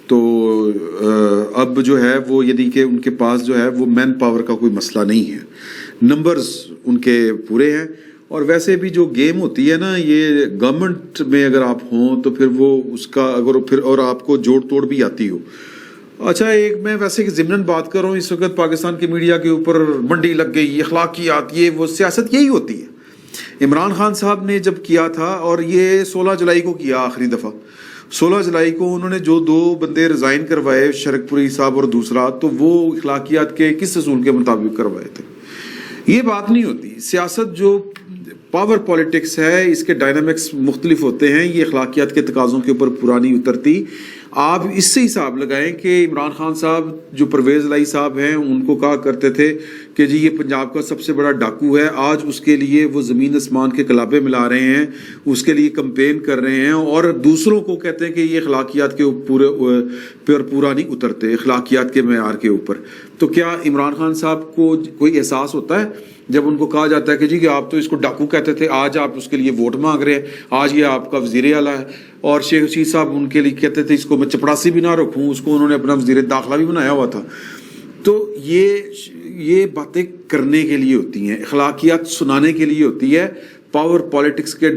تو اب جو ہے وہ یعنی کہ ان کے پاس جو ہے وہ مین پاور کا کوئی مسئلہ نہیں ہے، نمبرز ان کے پورے ہیں. اور ویسے بھی جو گیم ہوتی ہے نا یہ گورنمنٹ میں اگر آپ ہوں تو پھر وہ اس کا اگر پھر اور آپ کو جوڑ توڑ بھی آتی ہو. اچھا ایک میں ویسے کہ ضمناً بات کر رہا ہوں، اس وقت پاکستان کی میڈیا کے اوپر منڈی لگ گئی، اخلاقیات یہ وہ، سیاست یہی ہوتی ہے. عمران خان صاحب نے جب کیا تھا اور یہ 16 جولائی کو کیا آخری دفعہ، 16 جولائی کو انہوں نے جو 2 بندے ریزائن کروائے، شرک پوری صاحب اور دوسرا، تو وہ اخلاقیات کے کس اصول کے مطابق کروائے تھے؟ یہ بات نہیں ہوتی. سیاست جو پاور پالیٹکس ہے اس کے ڈائنامکس مختلف ہوتے ہیں، یہ اخلاقیات کے تقاضوں کے اوپر پورا نہیں اترتی. آپ اس سے حساب لگائیں کہ عمران خان صاحب جو پرویز الہی صاحب ہیں ان کو کہا کرتے تھے کہ جی یہ پنجاب کا سب سے بڑا ڈاکو ہے، آج اس کے لیے وہ زمین آسمان کے کلابے ملا رہے ہیں، اس کے لیے کمپین کر رہے ہیں اور دوسروں کو کہتے ہیں کہ یہ اخلاقیات کے پورا نہیں اترتے، اخلاقیات کے معیار کے اوپر. تو کیا عمران خان صاحب کو کوئی احساس ہوتا ہے جب ان کو کہا جاتا ہے کہ جی کہ آپ تو اس کو ڈاکو کہتے تھے، آج آپ اس کے لیے ووٹ مانگ رہے ہیں، آج یہ آپ کا وزیر اعلیٰ ہے؟ اور شیخ رشید صاحب ان کے لیے کہتے تھے اس کو میں چپڑاسی بھی نہ رکھوں، اس کو انہوں نے اپنا وزیر داخلہ بھی بنایا ہوا تھا. تو یہ باتیں کرنے کے لیے ہوتی ہیں، اخلاقیات سنانے کے لیے ہوتی ہے. پاور پالیٹکس کے